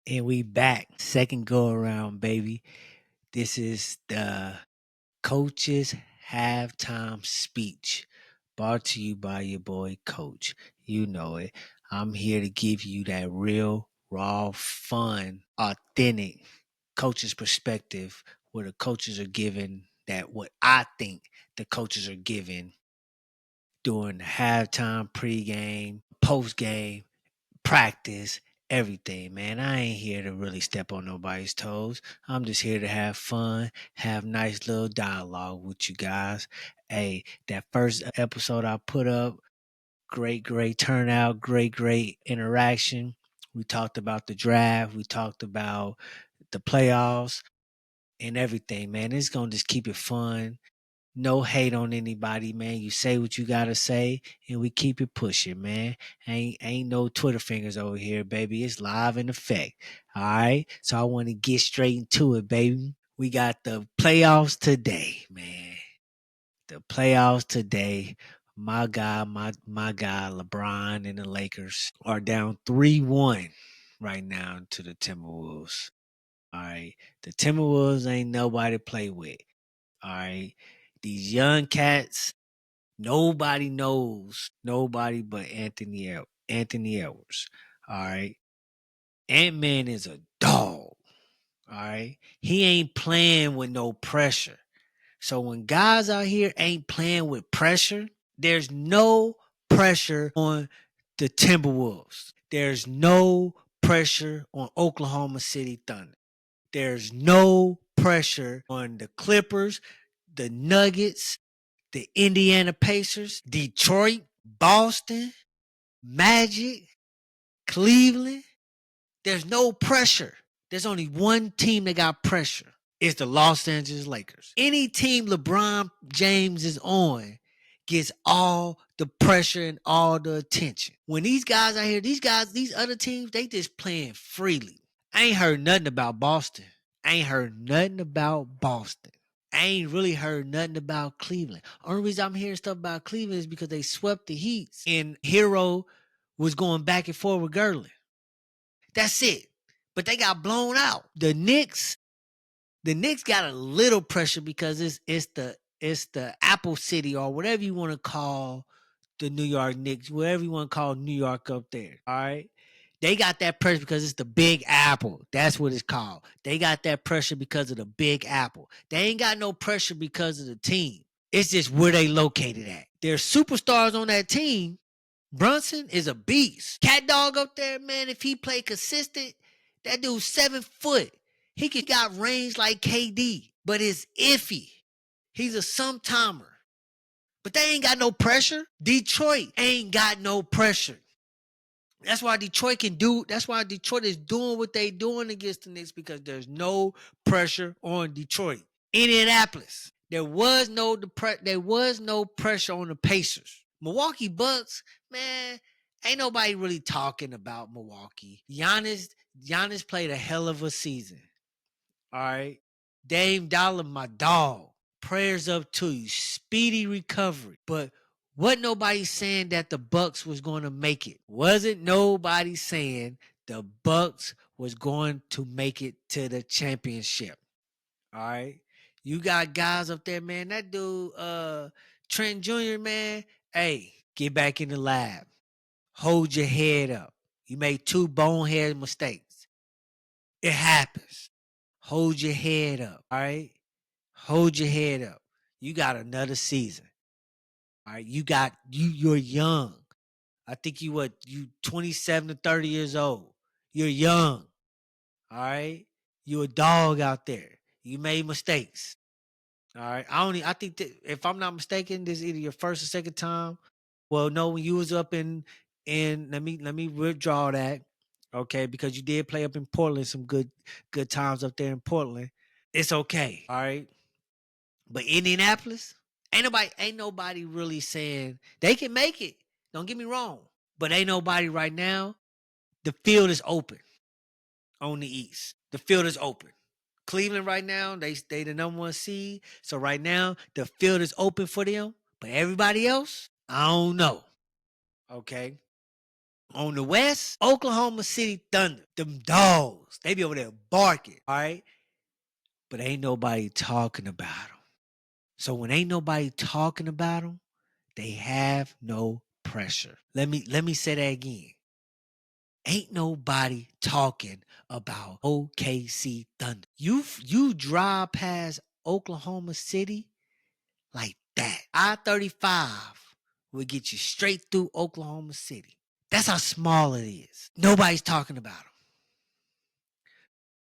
And we back. Second go around, baby. This is the coach's halftime speech brought to you by your boy Coach. You know it. I'm here to give you that real, raw, fun, authentic coach's perspective where the coaches are giving that what I think the coaches are giving during the halftime, pregame, postgame, practice, everything, man. I ain't here to really step on nobody's toes. I'm just here to have fun, have nice little dialogue with you guys. Hey, that first episode I put up, great turnout, great interaction. We talked about the draft, we talked about the playoffs and everything, man. It's gonna just keep it fun. No hate on anybody, man. You say what you gotta say, and we keep it pushing, man. Ain't no Twitter fingers over here, baby. It's live in effect. All right. So I want to get straight into it, baby. We got the playoffs today, man. The playoffs today. My guy, LeBron and the Lakers are down 3-1 right now to the Timberwolves. All right. The Timberwolves ain't nobody to play with. All right. These young cats, nobody knows nobody but Anthony Edwards. All right. Ant-Man is a dog. All right. He ain't playing with no pressure. So when guys out here ain't playing with pressure, there's no pressure on the Timberwolves. There's no pressure on Oklahoma City Thunder. There's no pressure on the Clippers, the Nuggets, the Indiana Pacers, Detroit, Boston, Magic, Cleveland. There's no pressure. There's only one team that got pressure. It's the Los Angeles Lakers. Any team LeBron James is on gets all the pressure and all the attention. When these guys out here, these other teams, they just playing freely. I ain't heard nothing about Boston. I ain't heard nothing about Boston. I ain't really heard nothing about Cleveland. Only reason I'm hearing stuff about Cleveland is because they swept the Heat and Hero was going back and forth with Gerland. That's it. But they got blown out. The Knicks got a little pressure because it's the Apple City or whatever you want to call the New York Knicks, whatever you want to call New York up there. All right. They got that pressure because it's the Big Apple. That's what it's called. They got that pressure because of the Big Apple. They ain't got no pressure because of the team. It's just where they located at. There's superstars on that team. Brunson is a beast. Cat Dog up there, man, if he play consistent, that dude's 7 foot. He got range like KD, but it's iffy. He's a sometimer. But they ain't got no pressure. Detroit ain't got no pressure. That's why Detroit is doing what they doing against the Knicks because there's no pressure on Detroit. Indianapolis, there was no pressure on the Pacers. Milwaukee Bucks, man, ain't nobody really talking about Milwaukee. Giannis played a hell of a season. All right. Dame Dollar, my dog. Prayers up to you. Speedy recovery. But wasn't nobody saying that the Bucks was going to make it. Wasn't nobody saying the Bucks was going to make it to the championship. All right. You got guys up there, man. That dude, Trent Jr., man. Hey, get back in the lab. Hold your head up. You made 2 bonehead mistakes. It happens. Hold your head up. All right. Hold your head up. You got another season. All right. You're young. I think you 27 to 30 years old. You're young. All right. You a dog out there. You made mistakes. All right. I think that if I'm not mistaken, this is either your first or second time. Well, no, when you was up in let me withdraw that. Okay, because you did play up in Portland some good times up there in Portland. It's okay. All right. But Indianapolis, ain't nobody really saying they can make it. Don't get me wrong. But ain't nobody right now. The field is open on the East. The field is open. Cleveland right now, they the number 1 seed. So right now, the field is open for them. But everybody else, I don't know. Okay. On the West, Oklahoma City Thunder, them dogs, they be over there barking, all right? But ain't nobody talking about them. So when ain't nobody talking about them, they have no pressure. Let me say that again. Ain't nobody talking about OKC Thunder. You drive past Oklahoma City like that. I-35 will get you straight through Oklahoma City. That's how small it is. Nobody's talking about them.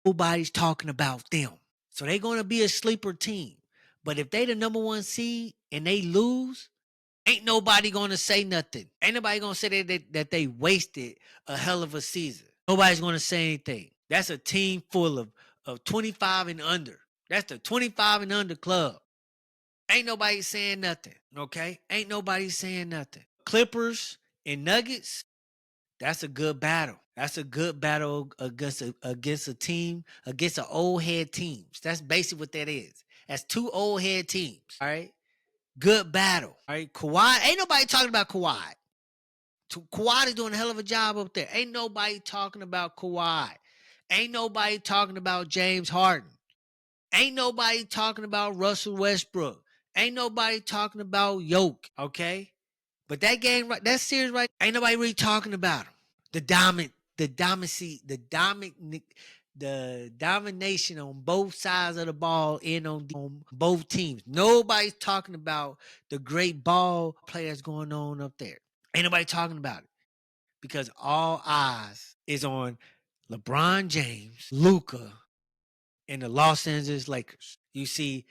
Nobody's talking about them. So they're going to be a sleeper team. But if they the number one seed and they lose, ain't nobody going to say nothing. Ain't nobody going to say that they wasted a hell of a season. Nobody's going to say anything. That's a team full of 25 and under. That's the 25 and under club. Ain't nobody saying nothing. Okay? Ain't nobody saying nothing. Clippers and Nuggets, that's a good battle. That's a good battle against a team, against an old head teams. That's basically what that is. That's two old head teams. All right. Good battle. All right. Kawhi, ain't nobody talking about Kawhi. Kawhi is doing a hell of a job up there. Ain't nobody talking about Kawhi. Ain't nobody talking about James Harden. Ain't nobody talking about Russell Westbrook. Ain't nobody talking about Yoke. Okay. But that game, that series, right? Ain't nobody really talking about him. The domination on both sides of the ball and on both teams. Nobody's talking about the great ball players going on up there. Ain't nobody talking about it because all eyes is on LeBron James, Luka, and the Los Angeles Lakers. You see,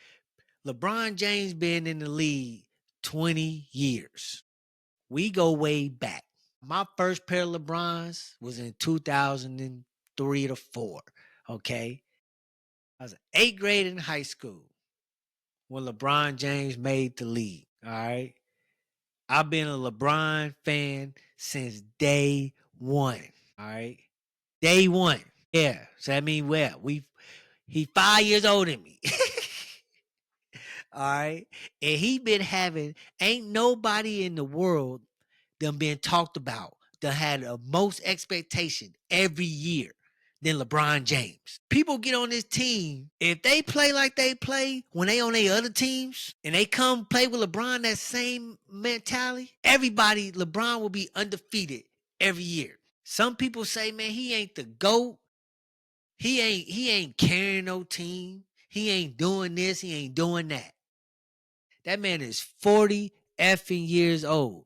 LeBron James been in the league 20 years. We go way back. My first pair of LeBrons was in 2003 to 4. Okay. I was in eighth grade in high school when LeBron James made the league. All right. I've been a LeBron fan since day one. All right. Day one. Yeah. So that means he 5 years older than me. All right. And he been having, ain't nobody in the world them being talked about that had the most expectation every year than LeBron James. People get on this team. If they play like they play when they on their other teams and they come play with LeBron, that same mentality, LeBron will be undefeated every year. Some people say, man, he ain't the GOAT. He ain't carrying no team. He ain't doing this. He ain't doing that. That man is 40 effing years old.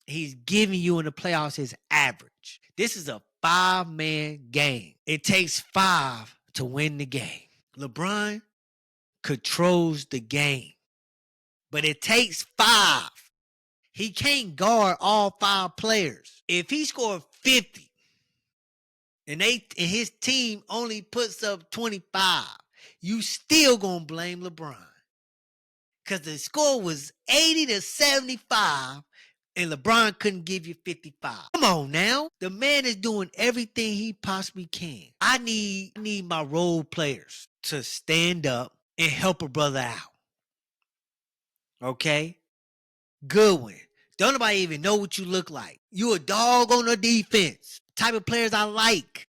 He's giving you in the playoffs his average. This is a 5-man game. It takes 5 to win the game. LeBron controls the game, but it takes 5. He can't guard all 5 players. If he scored 50 and his team only puts up 25, you still gonna blame LeBron. Because the score was 80 to 75 and LeBron couldn't give you 55. Come on now. The man is doing everything he possibly can. I need my role players to stand up and help a brother out. Okay? Good one. Don't nobody even know what you look like. You a dog on the defense. Type of players I like.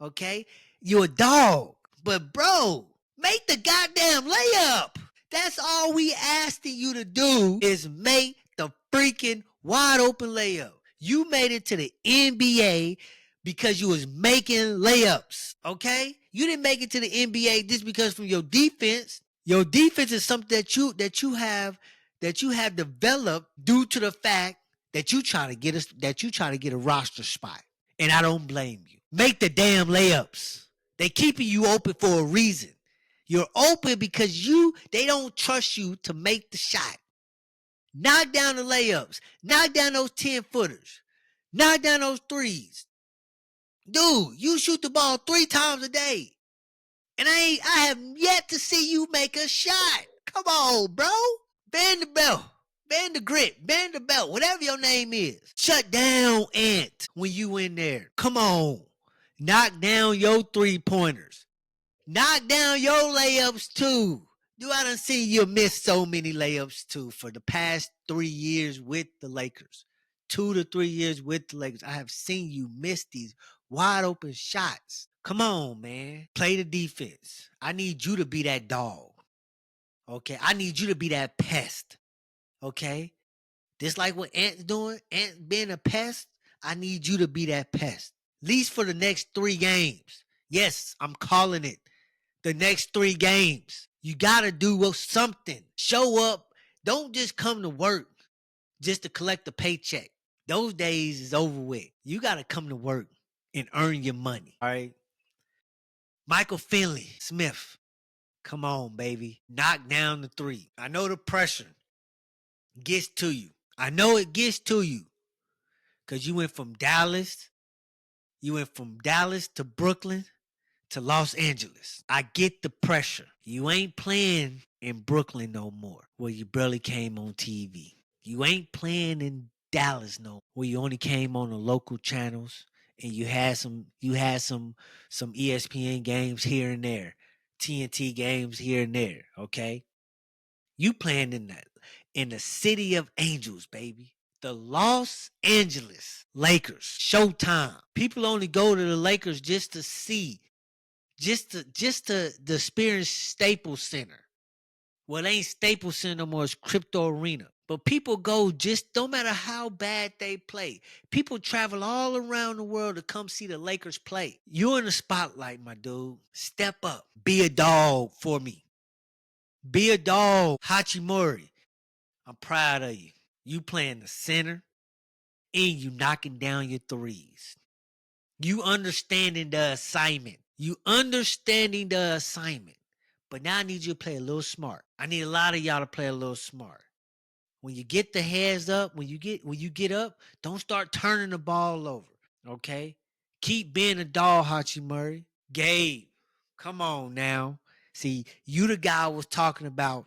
Okay? You a dog. But bro, make the goddamn layup. That's all we asking you to do is make the freaking wide open layup. You made it to the NBA because you was making layups, okay? You didn't make it to the NBA just because from your defense. Your defense is something that you have developed due to the fact that you try to get a roster spot. And I don't blame you. Make the damn layups. They keeping you open for a reason. You're open because they don't trust you to make the shot. Knock down the layups. Knock down those 10-footers. Knock down those threes. Dude, you shoot the ball 3 times a day. And I have yet to see you make a shot. Come on, bro. Bend the belt. Bend the grip. Bend the belt. Whatever your name is. Shut down, Ant, when you in there. Come on. Knock down your 3-pointers. Knock down your layups too. I done seen you miss so many layups too for the past 3 years with the Lakers. 2 to 3 years with the Lakers, I have seen you miss these wide open shots. Come on, man. Play the defense. I need you to be that dog. Okay. I need you to be that pest. Okay. Just like what Ant's doing, Ant being a pest, I need you to be that pest. At least for the next 3 games. Yes, I'm calling it. The next 3 games. You gotta do something. Show up. Don't just come to work just to collect a paycheck. Those days is over with. You gotta come to work and earn your money. All right. Michael Finley Smith. Come on, baby. Knock down the three. I know the pressure gets to you. I know it gets to you. Cause you went from Dallas. You went from Dallas to Brooklyn to Los Angeles. I get the pressure. You ain't playing in Brooklyn no more, where you barely came on TV. You ain't playing in Dallas no, where you only came on the local channels and you had some ESPN games here and there, TNT games here and there. Okay, you playing in the city of angels, baby. The Los Angeles Lakers. Showtime. People only go to the Lakers just to see just to the experience Staples Center. Well, it ain't Staples Center no more, it's Crypto Arena. But people go just no matter how bad they play. People travel all around the world to come see the Lakers play. You're in the spotlight, my dude. Step up. Be a dog for me. Be a dog, Hachimura. I'm proud of you. You playing the center and you knocking down your threes. You understanding the assignment. You understanding the assignment. But now I need you to play a little smart. I need a lot of y'all to play a little smart. When you get the heads up, when you get up, don't start turning the ball over. Okay? Keep being a dog, Hachimura. Gabe, come on now. See, you the guy I was talking about.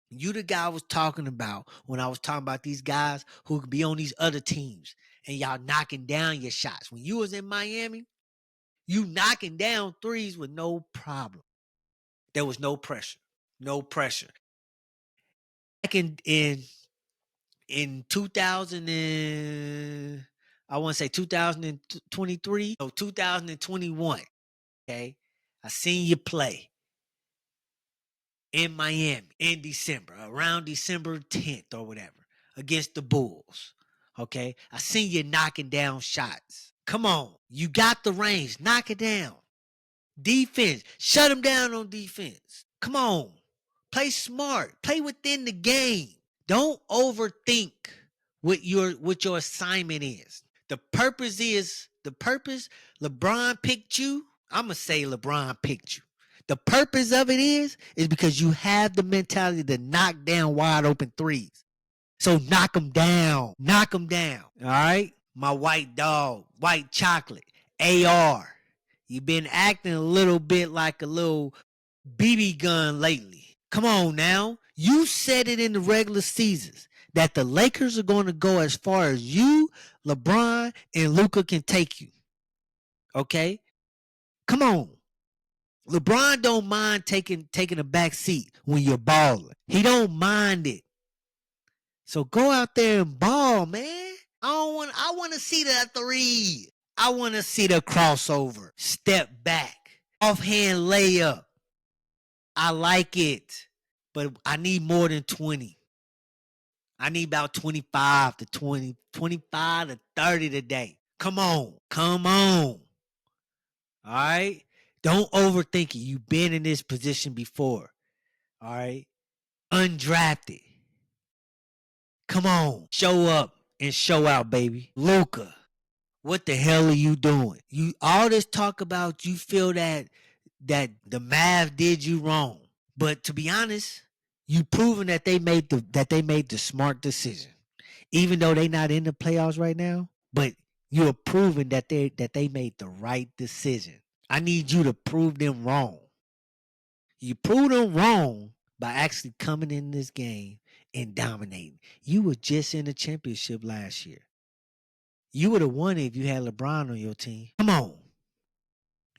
You the guy I was talking about when I was talking about these guys who could be on these other teams and y'all knocking down your shots. When you was in Miami, you knocking down threes with no problem. There was no pressure. No pressure. Back in 2000 and I want to say 2023 or 2021. Okay. I seen you play in Miami in December, around December 10th or whatever, against the Bulls. Okay. I seen you knocking down shots. Come on. You got the range. Knock it down. Defense. Shut them down on defense. Come on. Play smart. Play within the game. Don't overthink what your assignment is. The purpose LeBron picked you. I'm gonna say LeBron picked you. The purpose of it is because you have the mentality to knock down wide open threes. So knock them down. Knock them down. All right? My white dog, white chocolate, AR. You've been acting a little bit like a little BB gun lately. Come on now. You said it in the regular seasons that the Lakers are going to go as far as you, LeBron, and Luka can take you. Okay? Come on. LeBron don't mind taking a back seat when you're balling. He don't mind it. So go out there and ball, man. I want to see that three. I want to see the crossover. Step back. Offhand layup. I like it. But I need more than 20. I need about 25 to 20, 25 to 30 today. Come on. Come on. All right. Don't overthink it. You've been in this position before. All right. Undrafted. Come on. Show up and show out, baby. Luka, what the hell are you doing? You all this talk about you feel that the Mavs did you wrong. But to be honest, you proven that they made the smart decision. Even though they not in the playoffs right now, but you're proving that they made the right decision. I need you to prove them wrong. You prove them wrong by actually coming in this game and dominating. You were just in the championship last year. You would have won it if you had LeBron on your team. Come on.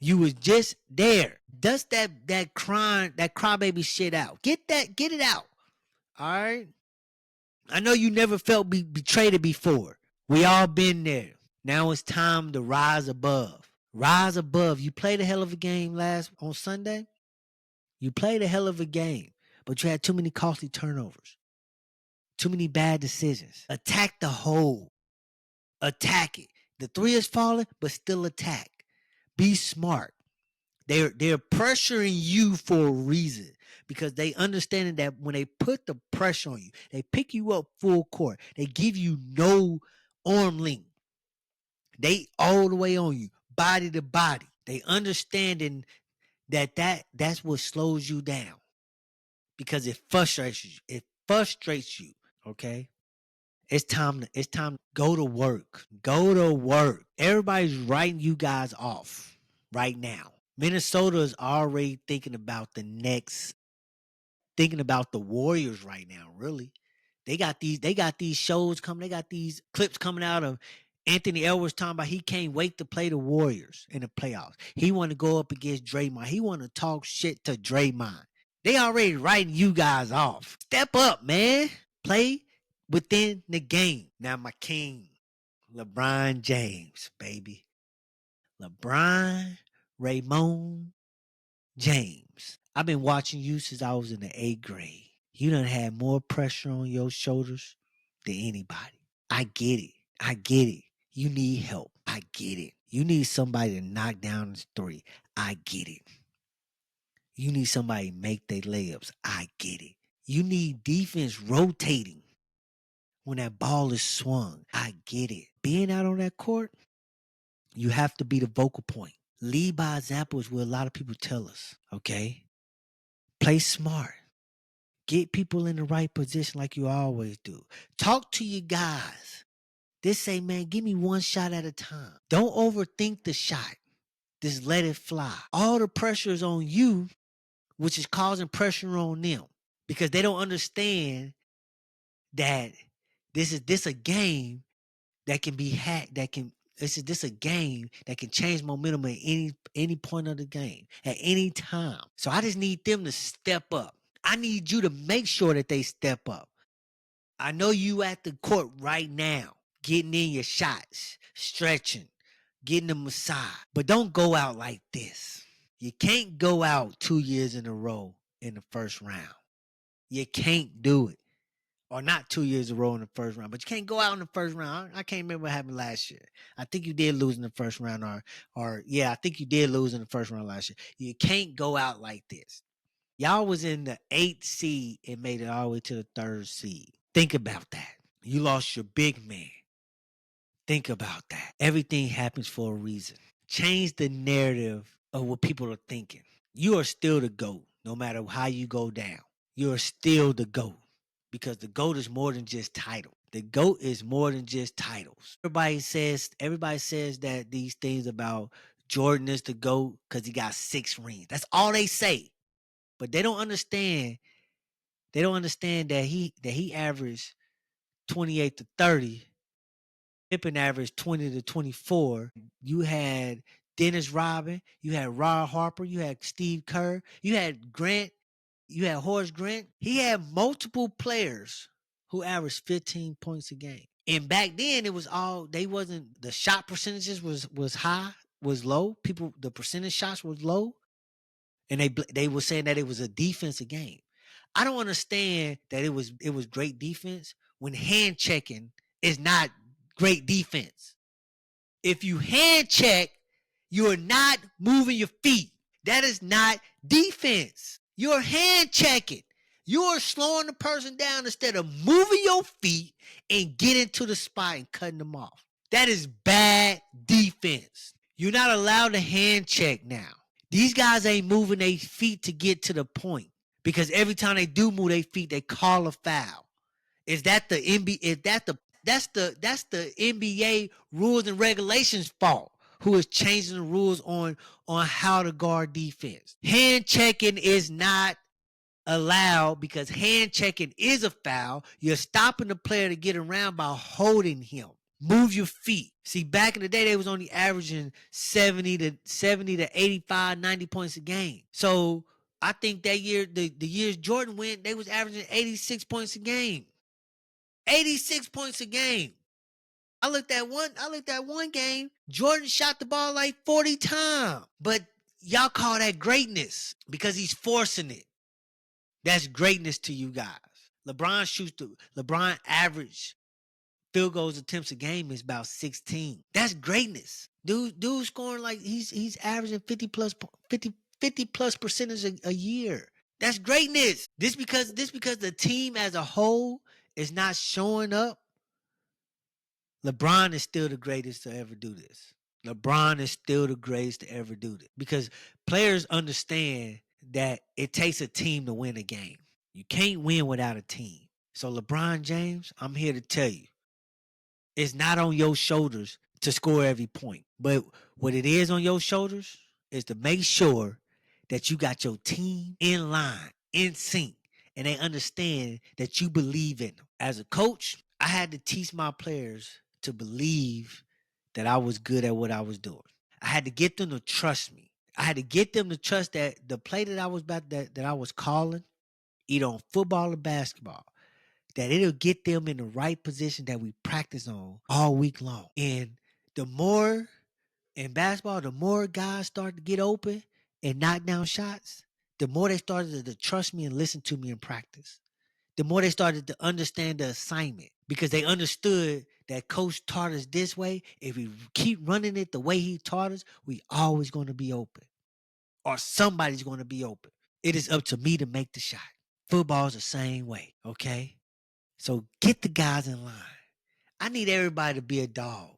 You was just there. Dust that crybaby shit out. Get it out. All right. I know you never felt betrayed before. We all been there. Now it's time to rise above. Rise above. You played a hell of a game last on Sunday. You played a hell of a game, but you had too many costly turnovers, too many bad decisions. Attack the hole. Attack it. The three is falling, but still attack. Be smart. They're pressuring you for a reason because they understand that when they put the pressure on you, they pick you up full court. They give you no arm length. They all the way on you, body to body. They understanding that's what slows you down because it frustrates you. It frustrates you. Okay. It's time to go to work. Go to work. Everybody's writing you guys off right now. Minnesota is already thinking about the Warriors right now, really. They got these shows coming, they got these clips coming out of Anthony Edwards talking about he can't wait to play the Warriors in the playoffs. He want to go up against Draymond. He want to talk shit to Draymond. They already writing you guys off. Step up, man. Play within the game. Now my king, LeBron James, baby. LeBron Raymond James. I've been watching you since I was in the 8th grade. You done had more pressure on your shoulders than anybody. I get it. I get it. You need help. I get it. You need somebody to knock down the three. I get it. You need somebody to make their layups. I get it. You need defense rotating when that ball is swung. I get it. Being out on that court, you have to be the vocal point. Lead by example is what a lot of people tell us. Okay? Play smart. Get people in the right position like you always do. Talk to your guys. This say, man, give me one shot at a time. Don't overthink the shot. Just let it fly. All the pressure is on you, which is causing pressure on them because they don't understand that this a game that can be hacked. This a game that can change momentum at any point of the game at any time. So I just need them to step up. I need you to make sure that they step up. I know you at the court right now, getting in your shots, stretching, getting a massage, but don't go out like this. You can't go out 2 years in a row in the first round. You can't do it. Or not 2 years in a row in the first round, but you can't go out in the first round. I can't remember what happened last year. I think you did lose in the first round, or yeah, I think you did lose in the first round last year. You can't go out like this. Y'all was in the 8th seed and made it all the way to the 3rd seed. Think about that. You lost your big man. Think about that. Everything happens for a reason. Change the narrative of what people are thinking. You are still the GOAT, no matter how you go down. You are still the GOAT because the GOAT is more than just title. The GOAT is more than just titles. Everybody says that these things about Jordan is the GOAT because he got 6 rings. That's all they say. But they don't understand. They don't understand that he averaged 28 to 30. Pippen averaged 20 to 24. You had Dennis Rodman, you had Rod Harper, you had Steve Kerr, you had Grant, you had Horace Grant. He had multiple players who averaged 15 points a game. And back then it was all they wasn't the shot percentages was high, was low. The percentage shots was low. And they were saying that it was a defensive game. I don't understand that it was great defense when hand checking is not great defense. If you hand check, you're not moving your feet. That is not defense. You're hand checking. You're slowing the person down instead of moving your feet and getting to the spot and cutting them off. That is bad defense. You're not allowed to hand check now. These guys ain't moving their feet to get to the point because every time they do move their feet, they call a foul. Is that the NBA? That's the NBA rules and regulations fault? Who is changing the rules on how to guard defense? Hand checking is not allowed because hand checking is a foul. You're stopping the player to get around by holding him. Move your feet. See, back in the day, they was only averaging 70 to 85, 90 points a game. So I think that year, the years Jordan went, they was averaging 86 points a game. 86 points a game. I looked at one game. Jordan shot the ball like 40 times. But y'all call that greatness because he's forcing it. That's greatness to you guys. LeBron average field goals attempts a game is about 16. That's greatness. Dude scoring like he's averaging 50 plus percentage a year. That's greatness. This because the team as a whole is not showing up. LeBron is still the greatest to ever do this. LeBron is still the greatest to ever do this because players understand that it takes a team to win a game. You can't win without a team. So LeBron James, I'm here to tell you, it's not on your shoulders to score every point. But what it is on your shoulders is to make sure that you got your team in line, in sync, and they understand that you believe in them. As a coach, I had to teach my players to believe that I was good at what I was doing. I had to get them to trust me. I had to get them to trust that the play that I was that I was calling, either on football or basketball, that it'll get them in the right position that we practice on all week long. And the more in basketball, the more guys start to get open and knock down shots, the more they started to trust me and listen to me in practice. The more they started to understand the assignment because they understood that coach taught us this way. If we keep running it the way he taught us, we always going to be open or somebody's going to be open. It is up to me to make the shot. Football's the same way, okay? So get the guys in line. I need everybody to be a dog.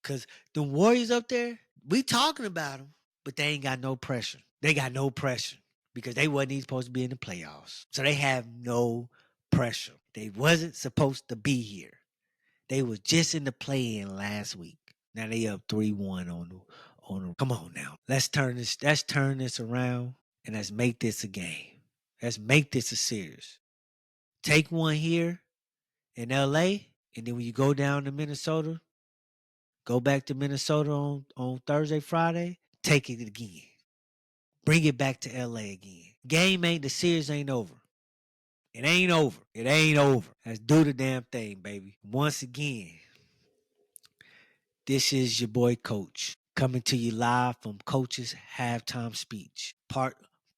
Cause the Warriors up there, we talking about them, but they ain't got no pressure. They got no pressure because they wasn't even supposed to be in the playoffs. So they have no pressure. They wasn't supposed to be here. They was just in the play-in last week. Now they up 3-1 on the. Come on now. Let's turn this around and let's make this a game. Let's make this a series. Take one here in LA, and then when you go down to Minnesota, go back to Minnesota on Thursday, Friday, take it again. Bring it back to LA again. The series ain't over. It ain't over. It ain't over. Let's do the damn thing, baby. Once again, this is your boy Coach coming to you live from Coach's halftime speech.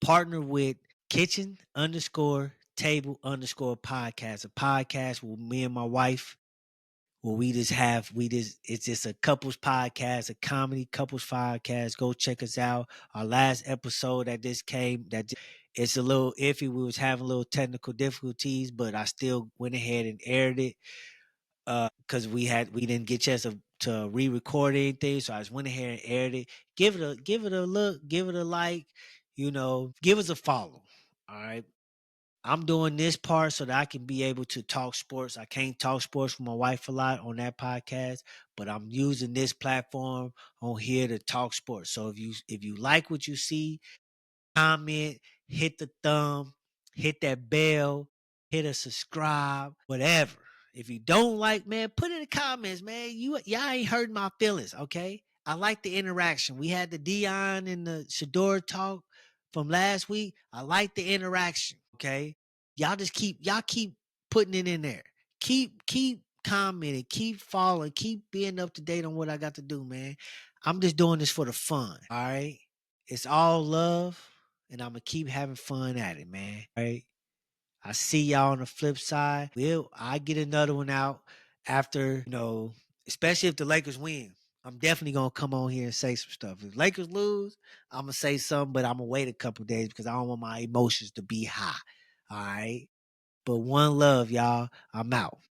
Partner with Kitchen underscore Table underscore podcast. A podcast with me and my wife. Well, it's just a couples podcast, a comedy couples podcast. Go check us out. Our last episode it's a little iffy. We was having a little technical difficulties, but I still went ahead and aired it because we didn't get a chance to re-record anything. So I just went ahead and aired it. Give it a look, give it a like, give us a follow. All right. I'm doing this part so that I can be able to talk sports. I can't talk sports with my wife a lot on that podcast, but I'm using this platform on here to talk sports. So if you like what you see, comment, hit the thumb, hit that bell, hit a subscribe, whatever. If you don't like, man, put in the comments, man. Y'all ain't hurting my feelings, okay? I like the interaction. We had the Dion and the Shador talk from last week. I like the interaction, okay? Y'all keep putting it in there. Keep commenting, keep following, keep being up to date on what I got to do, man. I'm just doing this for the fun, all right? It's all love, and I'm gonna keep having fun at it, man. All right. I see y'all on the flip side. I get another one out after, especially if the Lakers win. I'm definitely gonna come on here and say some stuff. If Lakers lose, I'm gonna say something, but I'm gonna wait a couple days because I don't want my emotions to be high. All right. But one love, y'all. I'm out.